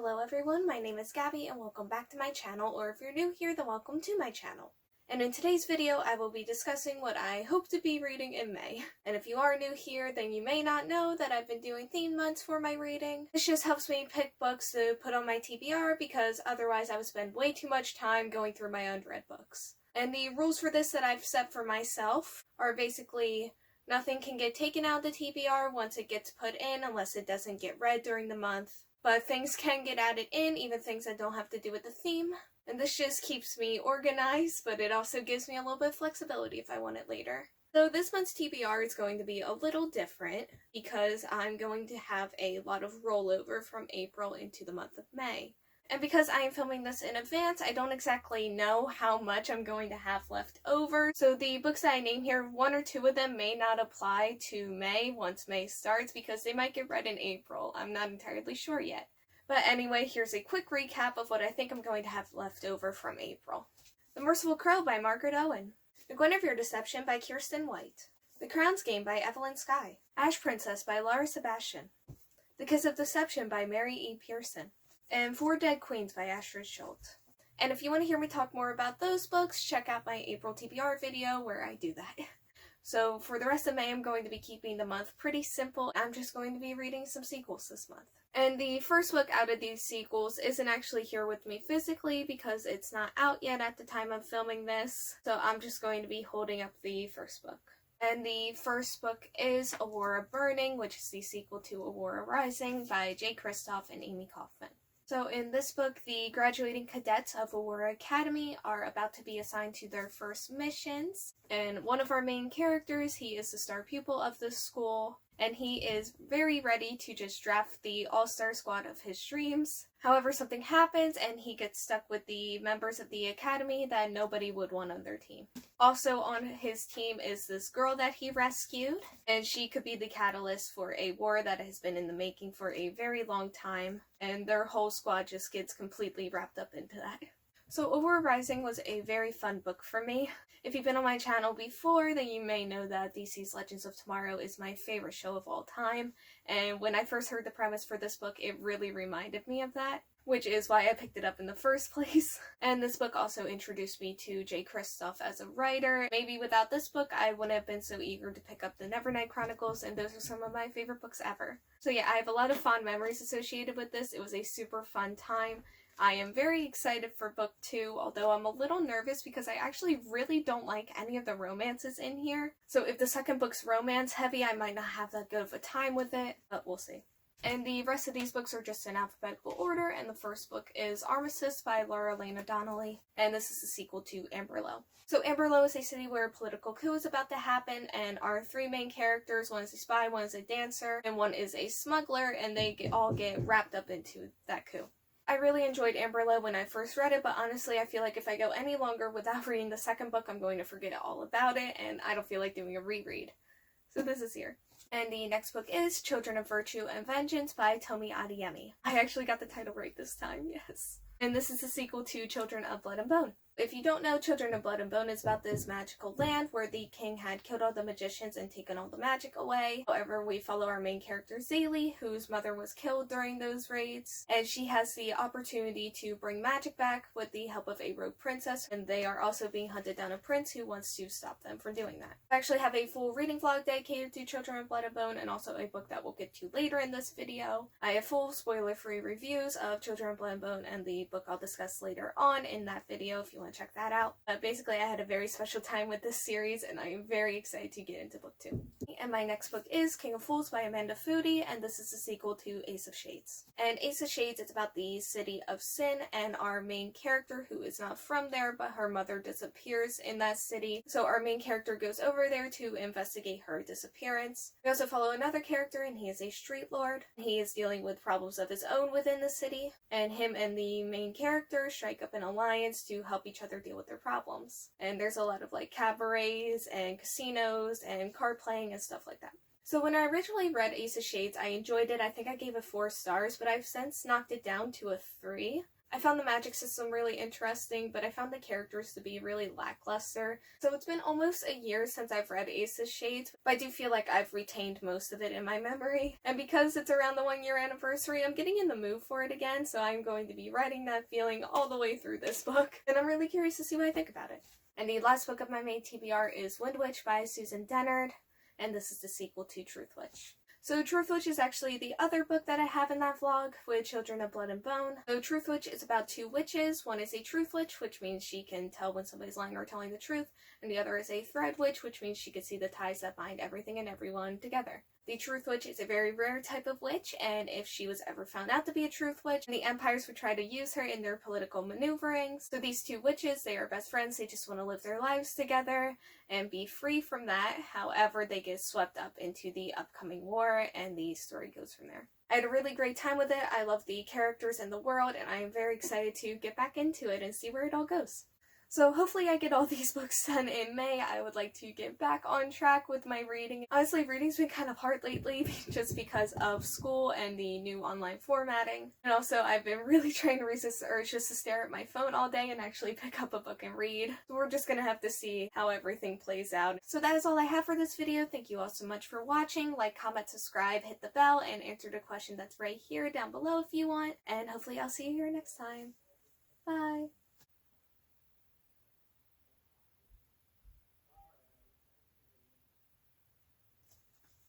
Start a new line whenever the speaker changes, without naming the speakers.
Hello everyone, my name is Gabby and welcome back to my channel, or if you're new here, then welcome to my channel. And in today's video, I will be discussing what I hope to be reading in May. And if you are new here, then you may not know that I've been doing theme months for my reading. This just helps me pick books to put on my TBR because otherwise I would spend way too much time going through my unread books. And the rules for this that I've set for myself are basically nothing can get taken out of the TBR once it gets put in unless it doesn't get read during the month. But things can get added in, even things that don't have to do with the theme. And this just keeps me organized, but it also gives me a little bit of flexibility if I want it later. So this month's TBR is going to be a little different because I'm going to have a lot of rollover from April into the month of May. And because I am filming this in advance, I don't exactly know how much I'm going to have left over. So the books that I name here, one or two of them may not apply to May once May starts because they might get read in April. I'm not entirely sure yet. But anyway, here's a quick recap of what I think I'm going to have left over from April. The Merciful Crow by Margaret Owen. The Guinevere Deception by Kirsten White. The Crown's Game by Evelyn Skye. Ash Princess by Lara Sebastian. The Kiss of Deception by Mary E. Pearson. And Four Dead Queens by Astrid Schultz. And if you want to hear me talk more about those books, check out my April TBR video where I do that. So for the rest of May, I'm going to be keeping the month pretty simple. I'm just going to be reading some sequels this month. And the first book out of these sequels isn't actually here with me physically because it's not out yet at the time I'm filming this. So I'm just going to be holding up the first book. And the first book is Aurora Burning, which is the sequel to Aurora Rising by J. Kristoff and Amie Kaufman. So in this book, the graduating cadets of Aurora Academy are about to be assigned to their first missions. And one of our main characters, he is the star pupil of this school, and he is very ready to just draft the all-star squad of his dreams. However, something happens and he gets stuck with the members of the academy that nobody would want on their team. Also on his team is this girl that he rescued, and she could be the catalyst for a war that has been in the making for a very long time, and their whole squad just gets completely wrapped up into that. So Aurora Rising was a very fun book for me. If you've been on my channel before, then you may know that DC's Legends of Tomorrow is my favorite show of all time, and when I first heard the premise for this book, it really reminded me of that, which is why I picked it up in the first place. And this book also introduced me to J. Kristoff as a writer. Maybe without this book, I wouldn't have been so eager to pick up the Nevernight Chronicles, and those are some of my favorite books ever. So yeah, I have a lot of fond memories associated with this. It was a super fun time. I am very excited for book 2, although I'm a little nervous because I actually really don't like any of the romances in here. So if the second book's romance heavy, I might not have that good of a time with it, but we'll see. And the rest of these books are just in alphabetical order, and the first book is Armistice by Lara Elena Donnelly, and this is the sequel to Amberlough. So Amberlough is a city where a political coup is about to happen, and our three main characters, one is a spy, one is a dancer, and one is a smuggler, and they all get wrapped up into that coup. I really enjoyed Amberlough when I first read it, but honestly I feel like if I go any longer without reading the second book, I'm going to forget all about it, and I don't feel like doing a reread. So this is here. And the next book is Children of Virtue and Vengeance by Tomi Adeyemi. I actually got the title right this time, yes. And this is the sequel to Children of Blood and Bone. If you don't know, Children of Blood and Bone is about this magical land where the king had killed all the magicians and taken all the magic away. However, we follow our main character Zaylee, whose mother was killed during those raids, and she has the opportunity to bring magic back with the help of a rogue princess, and they are also being hunted down a prince who wants to stop them from doing that. I actually have a full reading vlog dedicated to Children of Blood and Bone, and also a book that we'll get to later in this video. I have full spoiler-free reviews of Children of Blood and Bone and the book I'll discuss later on in that video if you want to check that out. Basically, I had a very special time with this series, and I am very excited to get into book 2. And my next book is King of Fools by Amanda Foody, and this is the sequel to ASA Shades. And ASA Shades, it's about the city of Sin, and our main character, who is not from there, but her mother disappears in that city. So our main character goes over there to investigate her disappearance. We also follow another character, and he is a street lord. He is dealing with problems of his own within the city, and him and the main character strike up an alliance to help each other deal with their problems. And there's a lot of like cabarets and casinos and card playing and stuff like that. So when I originally read ASA Shades, I enjoyed it. I think I gave it 4 stars, but I've since knocked it down to a 3. I found the magic system really interesting, but I found the characters to be really lackluster. So it's been almost a year since I've read ASA Shades, but I do feel like I've retained most of it in my memory. And because it's around the 1-year anniversary, I'm getting in the mood for it again, so I'm going to be writing that feeling all the way through this book. And I'm really curious to see what I think about it. And the last book of my May TBR is Windwitch by Susan Dennard, and this is the sequel to Truthwitch. So Truthwitch is actually the other book that I have in that vlog with Children of Blood and Bone. So Truthwitch is about 2 witches. One is a Truthwitch, which means she can tell when somebody's lying or telling the truth, and the other is a Threadwitch, which means she can see the ties that bind everything and everyone together. The Truthwitch is a very rare type of witch, and if she was ever found out to be a Truthwitch, the empires would try to use her in their political maneuverings. So these 2 witches, they are best friends, they just want to live their lives together and be free from that. However, they get swept up into the upcoming war, and the story goes from there. I had a really great time with it. I love the characters and the world, and I am very excited to get back into it and see where it all goes. So hopefully I get all these books done in May. I would like to get back on track with my reading. Honestly, reading's been kind of hard lately just because of school and the new online formatting. And also I've been really trying to resist the urge just to stare at my phone all day and actually pick up a book and read. So we're just gonna have to see how everything plays out. So that is all I have for this video. Thank you all so much for watching. Like, comment, subscribe, hit the bell, and answer the question that's right here down below if you want. And hopefully I'll see you here next time. Bye!